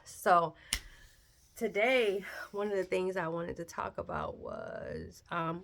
So today, one of the things I wanted to talk about was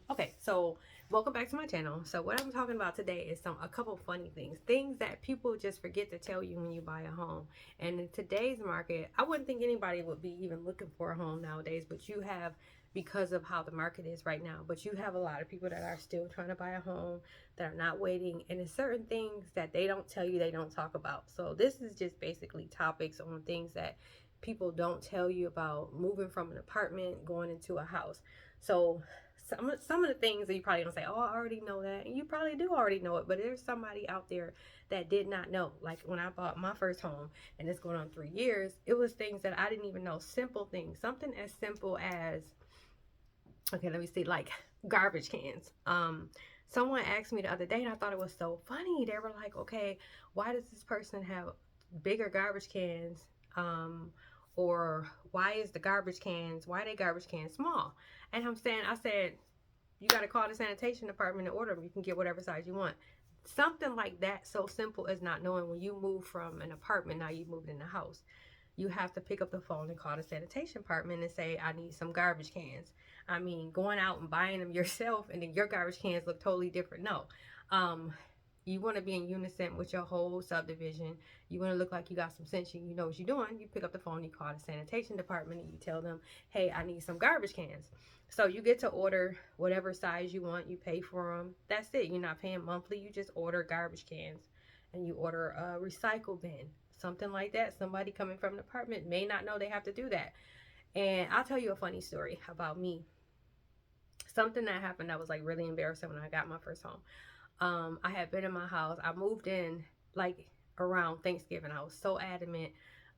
okay. So welcome back to my channel. So what I'm talking about today is a couple funny things that people just forget to tell you when you buy a home. And in today's market, I wouldn't think anybody would be even looking for a home nowadays, but you have, because of how the market is right now, but you have a lot of people that are still trying to buy a home, that are not waiting, and it's certain things that they don't tell you, they don't talk about. So this is just basically topics on things that people don't tell you about moving from an apartment going into a house. So some of the things that you probably don't say, oh, I already know that. And you probably do already know it, but there's somebody out there that did not know. Like when I bought my first home, and it's going on 3 years, it was things that I didn't even know. Simple things. Something as simple as, okay, let me see, like garbage cans. Someone asked me the other day, and I thought it was so funny. They were like, okay, why does this person have bigger garbage cans? Or why is the garbage cans, why are they garbage cans small? And I said, you got to call the sanitation department and order them. You can get whatever size you want. Something like that, so simple as not knowing when you move from an apartment, now you moved in a house. You have to pick up the phone and call the sanitation department and say, I need some garbage cans. I mean, going out and buying them yourself and then your garbage cans look totally different. No. Um, you want to be in unison with your whole subdivision. You want to look like you got some sense. You know what you're doing. You pick up the phone, you call the sanitation department, and you tell them, hey, I need some garbage cans. So you get to order whatever size you want. You pay for them. That's it. You're not paying monthly. You just order garbage cans, and you order a recycle bin, something like that. Somebody coming from an apartment may not know they have to do that. And I'll tell you a funny story about me. Something that happened that was like really embarrassing when I got my first home. I had been in my house. I moved in like around Thanksgiving. I was so adamant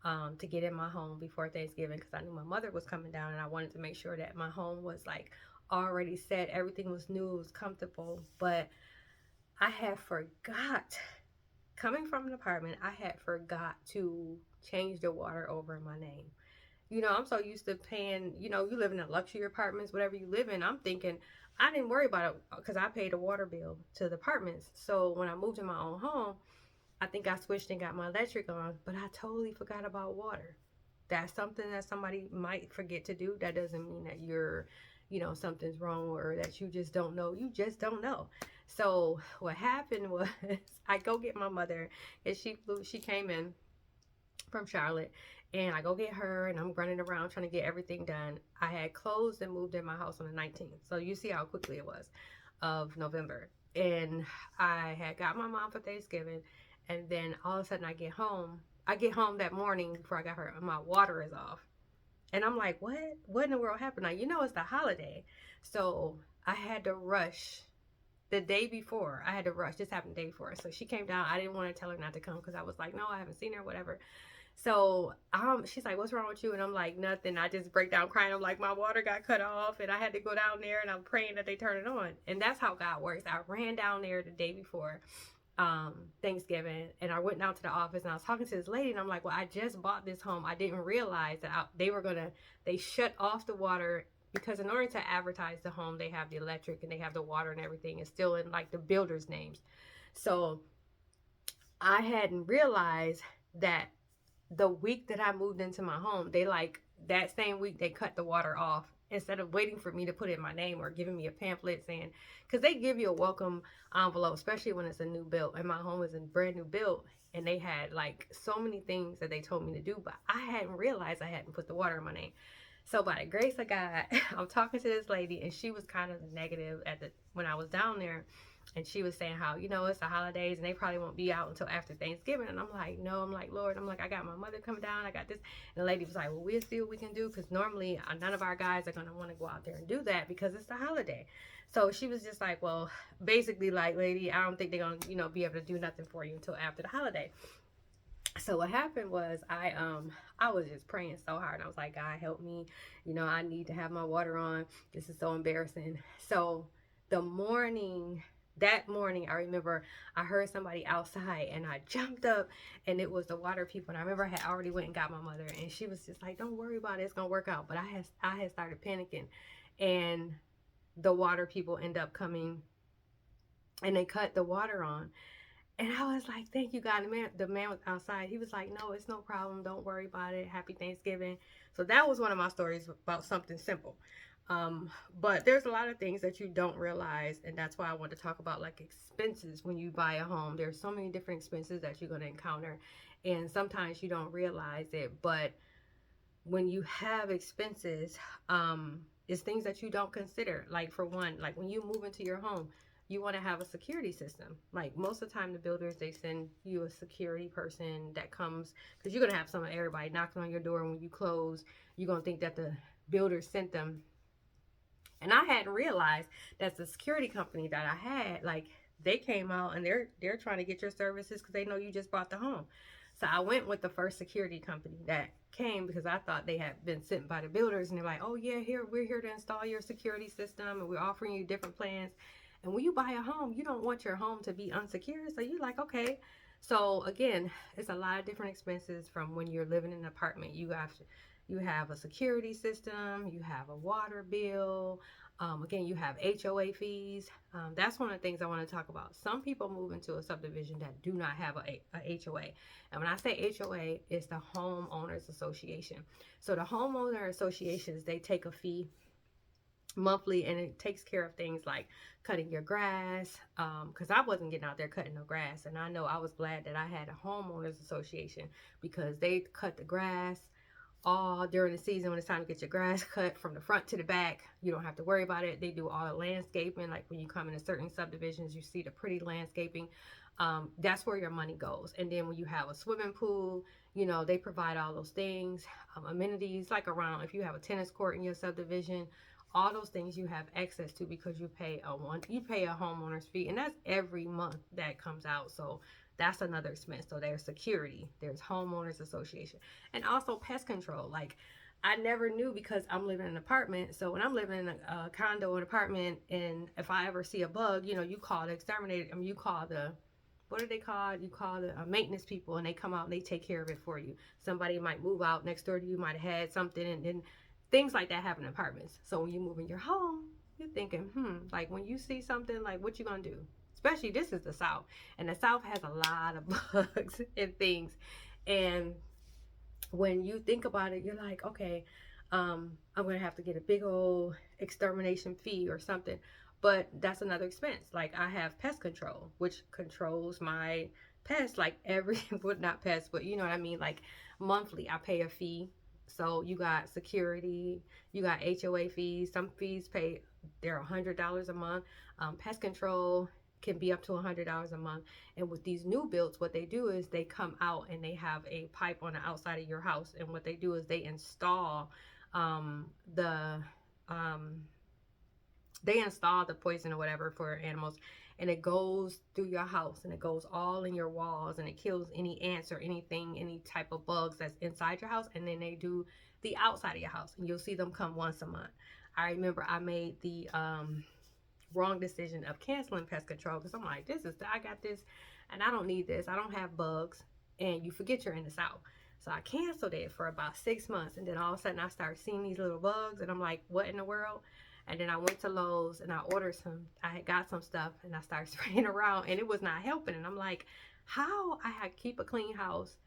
to get in my home before Thanksgiving because I knew my mother was coming down, and I wanted to make sure that my home was like already set. Everything was new, it was comfortable. But I had forgot, coming from an apartment, I had forgot to change the water over in my name. I'm so used to paying, you live in a luxury apartments, whatever you live in. I'm thinking I didn't worry about it because I paid a water bill to the apartments. So when I moved in my own home, I think I switched and got my electric on, but I totally forgot about water. That's something that somebody might forget to do. That doesn't mean that something's wrong or that you just don't know. You just don't know. So what happened was I go get my mother, and she came in from Charlotte, and I go get her, and I'm running around trying to get everything done. I had closed and moved in my house on the 19th, so you see how quickly it was, of November. And I had got my mom for Thanksgiving, and then all of a sudden I get home. I get home that morning before I got her, and my water is off. And I'm like, what in the world happened? Now, it's the holiday, so I had to rush the day before. I had to rush. This happened the day before. So she came down. I didn't want to tell her not to come because I was like, no, I haven't seen her, whatever. So she's like, what's wrong with you? And I'm like, nothing. I just break down crying. I'm like, my water got cut off, and I had to go down there, and I'm praying that they turn it on. And that's how God works. I ran down there the day before Thanksgiving, and I went down to the office, and I was talking to this lady, and I'm like, well, I just bought this home. I didn't realize that they shut off the water, because in order to advertise the home, they have the electric and they have the water and everything. It's still in like the builder's names. So I hadn't realized that the week that I moved into my home, they like that same week they cut the water off instead of waiting for me to put in my name or giving me a pamphlet saying, because they give you a welcome envelope, especially when it's a new build. And my home is a brand new build, and they had like so many things that they told me to do, but I hadn't realized I hadn't put the water in my name. So by the grace of God, I'm talking to this lady, and she was kind of negative when I was down there, and she was saying how, it's the holidays and they probably won't be out until after Thanksgiving. And I'm like, no, I'm like, Lord, I'm like, I got my mother coming down, I got this. And the lady was like, well, we'll see what we can do, because normally none of our guys are going to want to go out there and do that because it's the holiday. So she was just like, well, basically, like, lady, I don't think they're going to, be able to do nothing for you until after the holiday. So what happened was I was just praying so hard. I was like, God, help me. I need to have my water on. This is so embarrassing. So that morning, I remember I heard somebody outside, and I jumped up, and it was the water people. And I remember I had already went and got my mother, and she was just like, don't worry about it. It's going to work out. But I had started panicking, and the water people end up coming, and they cut the water on. And I was like, thank you, God. The man was outside. He was like, no, it's no problem. Don't worry about it. Happy Thanksgiving. So that was one of my stories about something simple. Um, but there's a lot of things that you don't realize. And that's why I want to talk about like expenses when you buy a home. There's so many different expenses that you're going to encounter. And sometimes you don't realize it. But when you have expenses, it's things that you don't consider. Like for one, like when you move into your home, you want to have a security system. Like most of the time, the builders they send you a security person that comes because you're gonna have some of everybody knocking on your door, and when you close, you're gonna think that the builder sent them. And I hadn't realized that the security company that I had, like they came out and they're trying to get your services because they know you just bought the home. So I went with the first security company that came because I thought they had been sent by the builders, and they're like, oh yeah, here we're here to install your security system and we're offering you different plans. And when you buy a home, you don't want your home to be unsecured. So you're like, okay. So again, it's a lot of different expenses from when you're living in an apartment. You have a security system, you have a water bill, again, you have HOA fees. That's one of the things I want to talk about. Some people move into a subdivision that do not have a HOA. And when I say HOA, it's the Homeowners Association. So the Homeowner Associations, they take a fee monthly, and it takes care of things like cutting your grass, because I wasn't getting out there cutting no grass. And I know I was glad that I had a Homeowners Association because they cut the grass all during the season. When it's time to get your grass cut from the front to the back, you don't have to worry about it. They do all the landscaping. Like when you come into certain subdivisions, you see the pretty landscaping. That's where your money goes. And then when you have a swimming pool, they provide all those things, amenities like around, if you have a tennis court in your subdivision, all those things you have access to because you pay a homeowner's fee, and that's every month that comes out. So that's another expense. So there's security, there's homeowners association, and also pest control. Like I never knew because I'm living in an apartment. So when I'm living in a condo, an apartment, and if I ever see a bug, you call the exterminator. I mean, you call the, what are they called? You call the maintenance people, and they come out and they take care of it for you. Somebody might move out next door to you, might have had something, and then things like that happen in apartments. So when you move in your home, you're thinking, like when you see something, like what you gonna do? Especially this is the South, and the South has a lot of bugs and things. And when you think about it, you're like, okay, I'm gonna have to get a big old extermination fee or something. But that's another expense. Like I have pest control, which controls my pests, like every well, not pests, but you know what I mean. Like monthly, I pay a fee. So you got security, you got HOA fees. Some fees pay, they're $100 a month. Pest control can be up to $100 a month. And with these new builds, what they do is they come out and they have a pipe on the outside of your house. And what they do is um, the um, they install the poison or whatever for animals, and it goes through your house and it goes all in your walls, and it kills any ants or anything, any type of bugs that's inside your house. And then they do the outside of your house, and you'll see them come once a month. I remember I made the wrong decision of canceling pest control because I'm like, I got this and I don't need this. I don't have bugs. And you forget you're in the South. So I canceled it for about 6 months, and then all of a sudden I started seeing these little bugs, and I'm like, what in the world? And then I went to Lowe's and I ordered I had got some stuff, and I started spraying around, and it was not helping. And I'm like, how I had keep a clean house.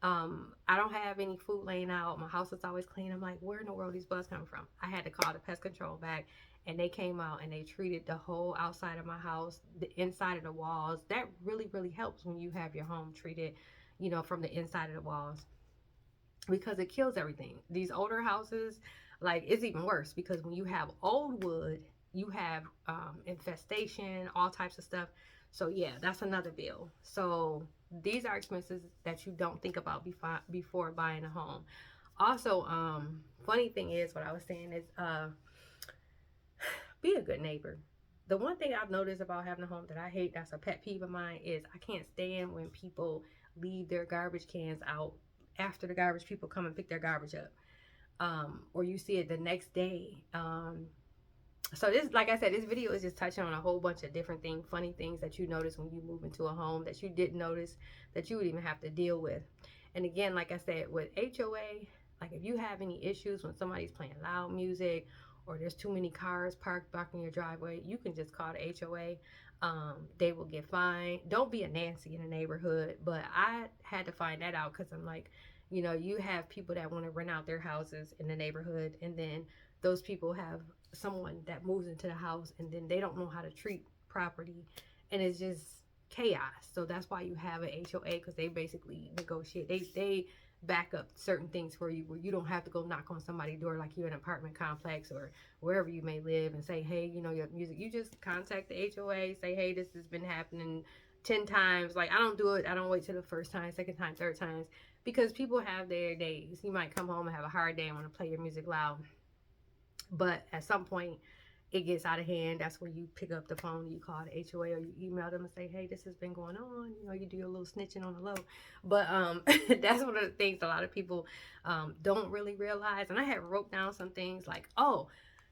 I don't have any food laying out. My house is always clean. I'm like, where in the world are these bugs coming from? I had to call the pest control back, and they came out and they treated the whole outside of my house, the inside of the walls. That really, really helps when you have your home treated, from the inside of the walls, because it kills everything. These older houses, like it's even worse because when you have old wood, you have infestation, all types of stuff. So yeah, that's another bill. So these are expenses that you don't think about before buying a home. Also, funny thing is, what I was saying is, be a good neighbor. The one thing I've noticed about having a home that I hate, that's a pet peeve of mine, is I can't stand when people leave their garbage cans out after the garbage people come and pick their garbage up. Or you see it the next day. So this, like I said, this video is just touching on a whole bunch of different things, funny things that you notice when you move into a home that you didn't notice that you would even have to deal with. And again, like I said, with HOA, like if you have any issues when somebody's playing loud music, or there's too many cars parked blocking your driveway, you can just call the HOA. They will get fined. Don't be a Nancy in the neighborhood. But I had to find that out because I'm like, you have people that want to rent out their houses in the neighborhood, and then those people have someone that moves into the house, and then they don't know how to treat property, and it's just chaos. So that's why you have an HOA, because they basically negotiate. They back up certain things for you, where you don't have to go knock on somebody's door like you're in an apartment complex or wherever you may live and say, hey, your music. You just contact the HOA, say, hey, this has been happening 10 times. Like, I don't do it. I don't wait till the first time, second time, third times, because people have their days. You might come home and have a hard day and want to play your music loud, but at some point it gets out of hand. That's when you pick up the phone, you call the HOA, or you email them and say, hey, this has been going on. You do a little snitching on the low. But that's one of the things a lot of people don't really realize. And I had wrote down some things like,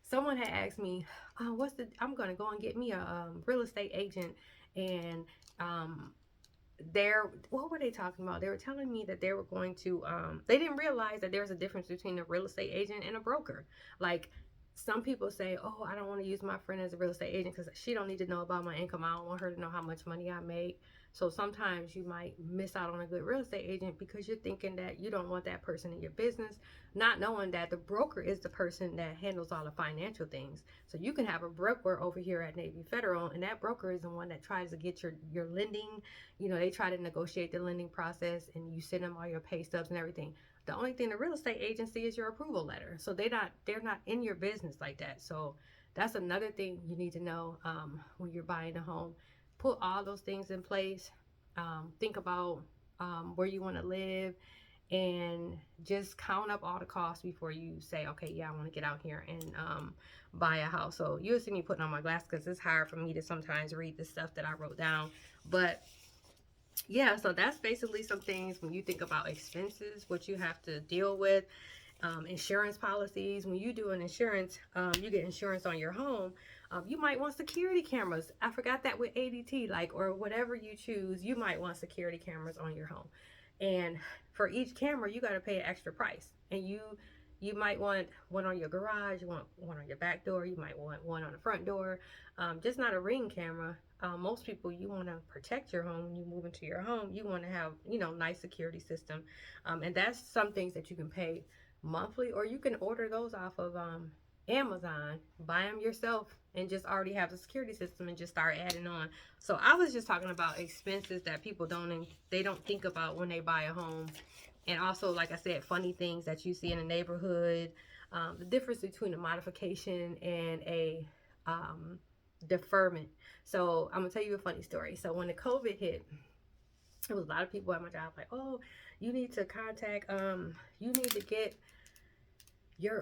someone had asked me, I'm going to go and get me a real estate agent. And what were they talking about? They were telling me that they were going to, they didn't realize that there's a difference between a real estate agent and a broker. Like, some people say, I don't want to use my friend as a real estate agent because she don't need to know about my income. I don't want her to know how much money I make. So sometimes you might miss out on a good real estate agent because you're thinking that you don't want that person in your business, not knowing that the broker is the person that handles all the financial things. So you can have a broker over here at Navy Federal, and that broker is the one that tries to get your lending. They try to negotiate the lending process, and you send them all your pay stubs and everything. The only thing the real estate agency is your approval letter. So they're not in your business like that. So that's another thing you need to know when you're buying a home. Put all those things in place. Think about where you want to live, and just count up all the costs before you say, okay, yeah, I want to get out here and buy a house. So you'll see me putting on my glasses because it's hard for me to sometimes read the stuff that I wrote down. But yeah, so that's basically some things when you think about expenses, what you have to deal with. Insurance policies. When you do an insurance, you get insurance on your home. You might want security cameras. I forgot that with ADT, or whatever you choose, you might want security cameras on your home. And for each camera, you got to pay an extra price. And you might want one on your garage, you want one on your back door, you might want one on the front door. Just not a Ring camera. Most people, you want to protect your home. When you move into your home, you want to have, nice security system. And that's some things that you can pay monthly, or you can order those off of Amazon, buy them yourself, and just already have the security system and just start adding on. So I was just talking about expenses that people don't think about when they buy a home. And also, like I said, funny things that you see in the neighborhood, the difference between a modification and a deferment. So I'm gonna tell you a funny story. So when the COVID hit, there was a lot of people at my job like, you need to contact, you need to get your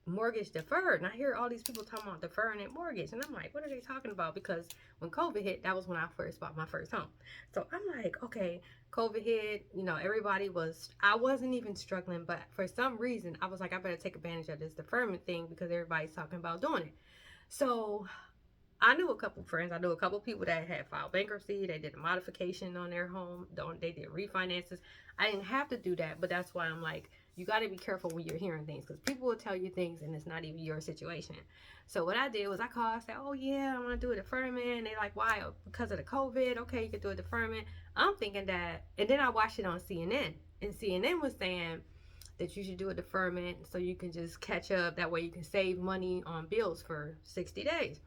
mortgage deferred. And I hear all these people talking about deferring that mortgage, and I'm like, what are they talking about? Because when COVID hit, that was when I first bought my first home. So I'm like, okay, COVID hit, I wasn't even struggling, but for some reason I was like, I better take advantage of this deferment thing because everybody's talking about doing it. So I knew a couple friends. I knew a couple people that had filed bankruptcy. They did a modification on their home. They did refinances. I didn't have to do that, but that's why I'm like, you got to be careful when you're hearing things, because people will tell you things and it's not even your situation. So what I did was I called, I said, oh yeah, I want to do a deferment. And they like, why? Because of the COVID. Okay, you can do a deferment. I'm thinking that, and then I watched it on CNN, and CNN was saying that you should do a deferment so you can just catch up. That way you can save money on bills for 60 days.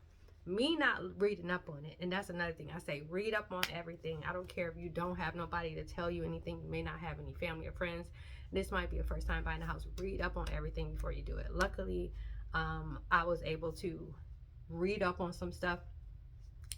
Me not reading up on it. And that's another thing. I say, read up on everything. I don't care if you don't have nobody to tell you anything. You may not have any family or friends. This might be your first time buying a house. Read up on everything before you do it. Luckily, I was able to read up on some stuff.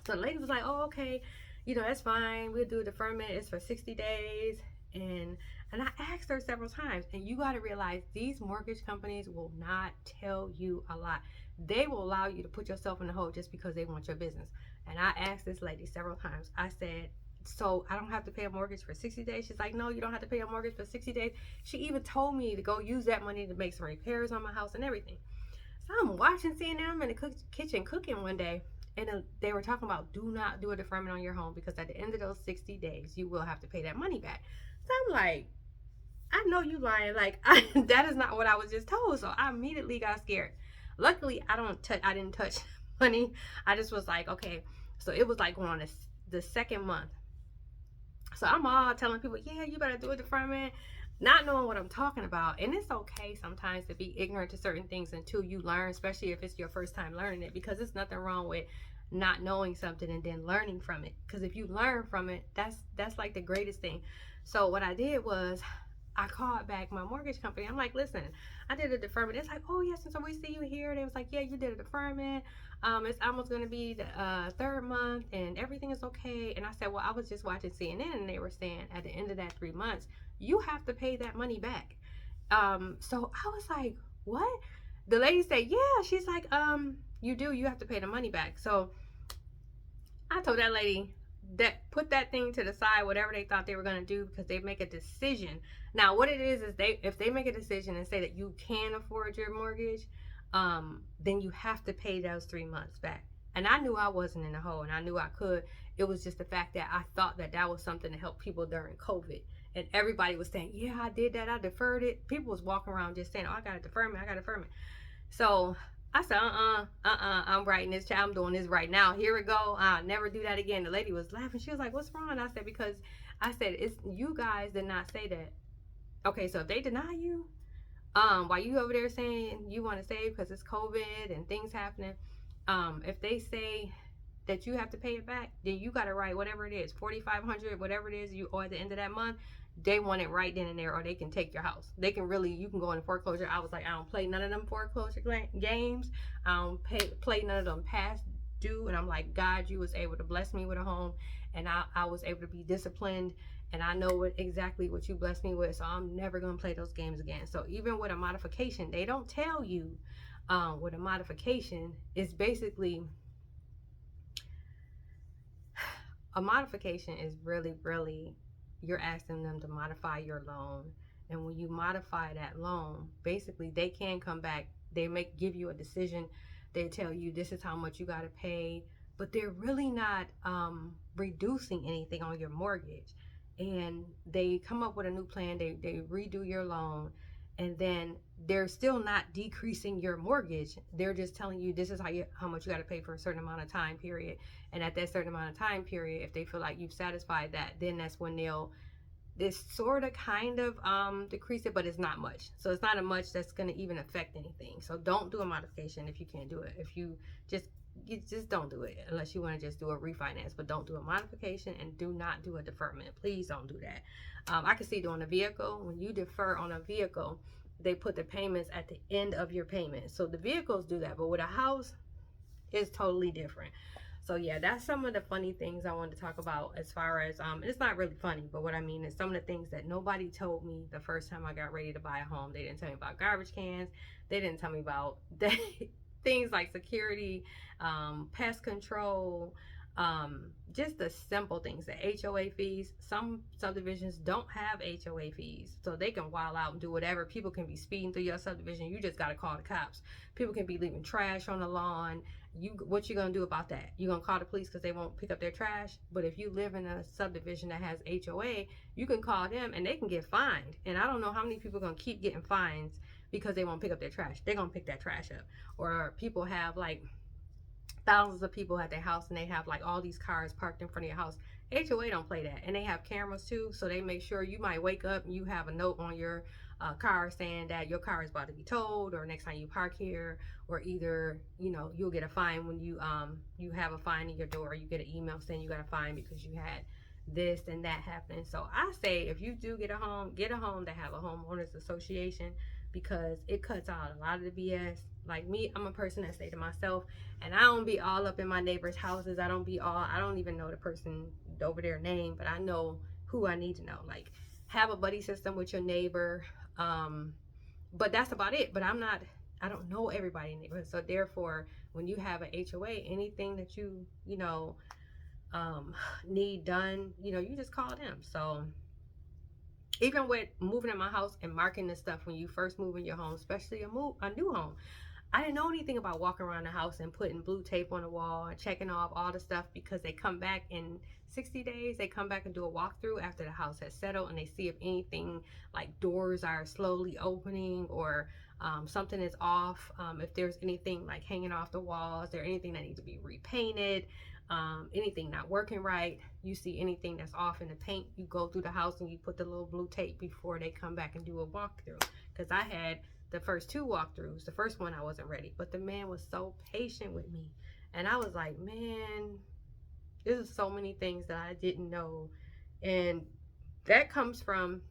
So the lady was like, oh, okay, that's fine. We'll do a deferment. It's for 60 days. And I asked her several times, and you got to realize these mortgage companies will not tell you a lot. They will allow you to put yourself in the hole just because they want your business. And I asked this lady several times. I said, so I don't have to pay a mortgage for 60 days? She's like, no, you don't have to pay a mortgage for 60 days. She even told me to go use that money to make some repairs on my house and everything. So I'm watching CNN in the kitchen cooking one day, and they were talking about, do not do a deferment on your home, because at the end of those 60 days, you will have to pay that money back. So I'm like, I know you lying. Like, that is not what I was just told. So I immediately got scared. Luckily, I didn't touch money. I just was like, okay. So it was like going on the second month. So I'm all telling people, yeah, you better do a deferment, not knowing what I'm talking about. And it's okay sometimes to be ignorant to certain things until you learn, especially if it's your first time learning it, because there's nothing wrong with not knowing something and then learning from it. Because if you learn from it, that's like the greatest thing. So what I did was I called back my mortgage company. I'm like, listen, I did a deferment. It's like, oh yes, and so we see you here. They was like, yeah, you did a deferment. It's almost gonna be the third month, and everything is okay. And I said, well, I was just watching CNN, and they were saying at the end of that 3 months, you have to pay that money back. So I was like, what? The lady said, yeah. She's like, you do. You have to pay the money back. So I told that lady that put that thing to the side, whatever they thought they were going to do, because they make a decision. Now what it is if they make a decision and say that you can afford your mortgage, then you have to pay those 3 months back. And I knew I wasn't in the hole, and I knew I could. It was just the fact that I thought that that was something to help people during COVID, and everybody was saying, yeah, I did that, I deferred it. People was walking around just saying, oh, I got a deferment, I got a deferment. So I said, I'm writing this. I'm doing this right now. Here we go. I'll never do that again. The lady was laughing. She was like, what's wrong? I said, because I said, it's you guys did not say that. Okay, so if they deny you, while you over there saying you want to save because it's COVID and things happening, if they say that you have to pay it back, then you got to write whatever it is, 4,500, whatever it is, you or at the end of that month, they want it right then and there, or they can take your house. They can really, you can go into foreclosure. I was like, I don't play none of them foreclosure games. I don't play none of them past due. And I'm like, God, you was able to bless me with a home, and I was able to be disciplined, and I know exactly what you blessed me with. So I'm never gonna play those games again. So even with a modification, they don't tell you. With a modification, is basically a modification is really you're asking them to modify your loan. And when you modify that loan, basically they can come back, they give you a decision, they tell you this is how much you got to pay, but they're really not reducing anything on your mortgage. And they come up with a new plan, they redo your loan, and then they're still not decreasing your mortgage. They're just telling you this is how much you got to pay for a certain amount of time period. And at that certain amount of time period, if they feel like you've satisfied that, then that's when they'll this sort of kind of decrease it, but it's not much. So it's not a much that's going to even affect anything. So don't do a modification if you can't do it. If you just don't do it unless you want to just do a refinance, but don't do a modification, and do not do a deferment. Please don't do that. I can see doing a vehicle. When you defer on a vehicle, they put the payments at the end of your payment. So the vehicles do that, but with a house, it's totally different. So yeah, that's some of the funny things I wanted to talk about, as far as it's not really funny, but what I mean is some of the things that nobody told me the first time I got ready to buy a home. They didn't tell me about garbage cans. They didn't tell me about things like security, pest control, just the simple things, the HOA fees. Some subdivisions don't have HOA fees, so they can wild out and do whatever. People can be speeding through your subdivision. You just got to call the cops. People can be leaving trash on the lawn. What you gonna do about that? You gonna call the police because they won't pick up their trash? But if you live in a subdivision that has HOA, you can call them and they can get fined. And I don't know how many people are gonna keep getting fines because they won't pick up their trash. They're gonna pick that trash up. Or people have like thousands of people at their house, and they have like all these cars parked in front of your house. HOA don't play that. And they have cameras too, so they make sure you might wake up and you have a note on your car saying that your car is about to be towed, or next time you park here, or either you'll get a fine when you have a fine in your door. You get an email saying you got a fine because you had this and that happening. So I say, if you do get a home that have a homeowners association, because it cuts out a lot of the BS. Like me, I'm a person that say to myself, and I don't be all up in my neighbors' houses. I don't even know the person over their name, but I know who I need to know. Like, have a buddy system with your neighbor. But that's about it. But I don't know everybody in the neighborhood. So therefore, when you have a HOA, anything that you need done, you just call them. So even with moving in my house and marking this stuff, when you first move in your home, especially a new home, I didn't know anything about walking around the house and putting blue tape on the wall and checking off all the stuff, because they come back and 60 days, they come back and do a walkthrough after the house has settled, and they see if anything like doors are slowly opening, or something is off, if there's anything like hanging off the walls, or anything that needs to be repainted, anything not working right, you see anything that's off in the paint, you go through the house and you put the little blue tape before they come back and do a walkthrough. Because I had the first 2 walkthroughs. The first one I wasn't ready, but the man was so patient with me, and I was like, man, there's so many things that I didn't know. And that comes from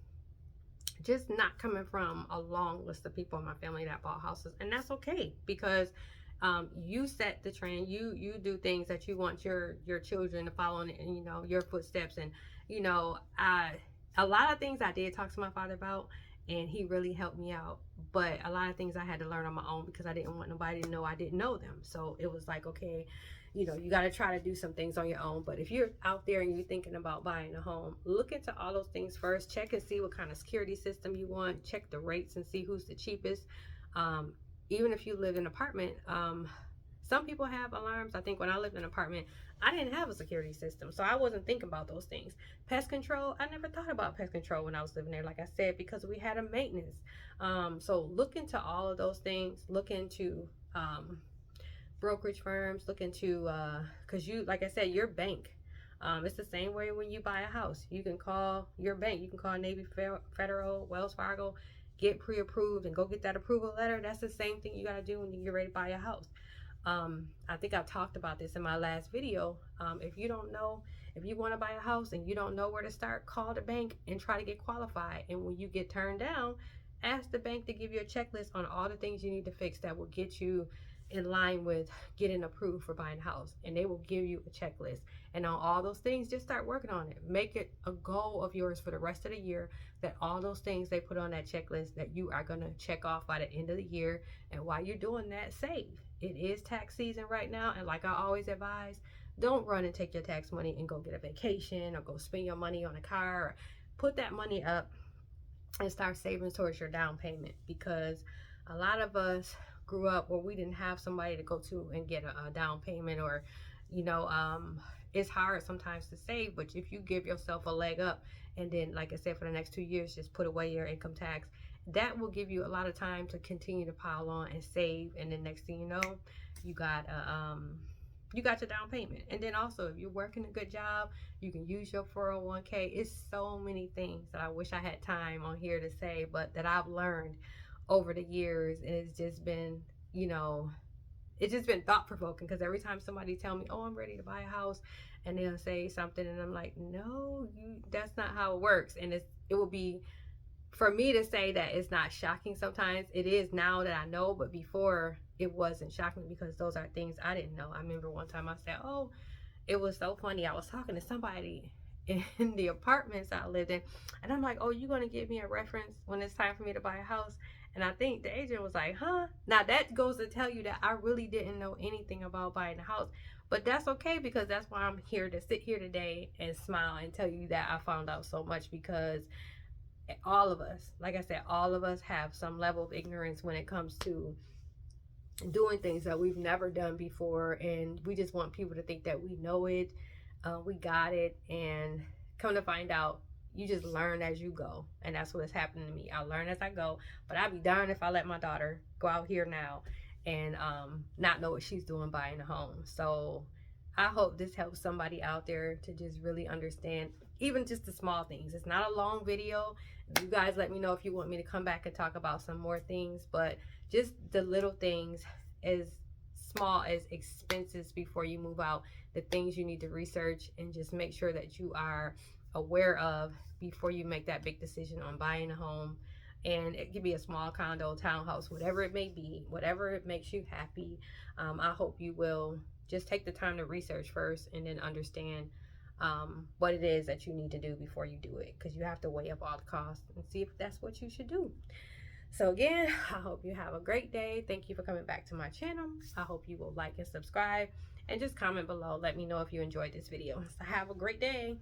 just not coming from a long list of people in my family that bought houses. And that's okay, because you set the trend. You do things that you want your children to follow in, you know, your footsteps. And you know, a lot of things I did talk to my father about, and he really helped me out. But a lot of things I had to learn on my own, because I didn't want nobody to know I didn't know them. So it was like, okay, you know, you got to try to do some things on your own. But if you're out there and you're thinking about buying a home, look into all those things first. Check and see what kind of security system you want. Check the rates and see who's the cheapest. Even if you live in an apartment, some people have alarms. I think when I lived in an apartment, I didn't have a security system, so I wasn't thinking about those things. Pest control, I never thought about pest control when I was living there, like I said, because we had a maintenance. So look into all of those things. Look into brokerage firms. Look into, because you, like I said, your bank. It's the same way when you buy a house. You can call your bank. You can call Navy Federal, Wells Fargo, get pre-approved, and go get that approval letter. That's the same thing you got to do when you get ready to buy a house. I think I've talked about this in my last video. If you don't know, if you want to buy a house and you don't know where to start, call the bank and try to get qualified. And when you get turned down, ask the bank to give you a checklist on all the things you need to fix that will get you in line with getting approved for buying a house. And they will give you a checklist. And on all those things, just start working on it. Make it a goal of yours for the rest of the year, that all those things they put on that checklist that you are going to check off by the end of the year. And while you're doing that, save. It is tax season right now, and like I always advise, don't run and take your tax money and go get a vacation or go spend your money on a car. Or put that money up and start saving towards your down payment, because a lot of us grew up where we didn't have somebody to go to and get a down payment, or you know, it's hard sometimes to save. But if you give yourself a leg up, and then, like I said, for the next 2 years, just put away your income tax, that will give you a lot of time to continue to pile on and save. And then next thing you know, you got your down payment. And then also, if you're working a good job, you can use your 401k. It's so many things that I wish I had time on here to say, but that I've learned over the years. And it's just been, you know, it's just been thought-provoking, because every time somebody tell me, oh, I'm ready to buy a house, and they'll say something, and I'm like, no, that's not how it works. And it will be, for me to say that it's not shocking sometimes. It is now that I know, but before it wasn't shocking, because those are things I didn't know. I remember one time I said, oh, it was so funny. I was talking to somebody in the apartments I lived in, and I'm like, oh, you going to give me a reference when it's time for me to buy a house? And I think the agent was like, huh? Now that goes to tell you that I really didn't know anything about buying a house. But that's okay, because that's why I'm here to sit here today and smile and tell you that I found out so much. Because all of us, like I said, all of us have some level of ignorance when it comes to doing things that we've never done before. And we just want people to think that we know it, we got it. And come to find out, you just learn as you go. And that's what is happening to me. I learn as I go. But I'd be darned if I let my daughter go out here now and not know what she's doing buying a home. So I hope this helps somebody out there to just really understand even just the small things. It's not a long video. You guys let me know if you want me to come back and talk about some more things, but just the little things, as small as expenses before you move out, the things you need to research and just make sure that you are aware of before you make that big decision on buying a home. And it could be a small condo, townhouse, whatever it may be, whatever it makes you happy. I hope you will just take the time to research first, and then understand what it is that you need to do before you do it, because you have to weigh up all the costs and see if that's what you should do. So again, I hope you have a great day. Thank you for coming back to my channel. I hope you will like and subscribe, and just comment below. Let me know if you enjoyed this video. So have a great day.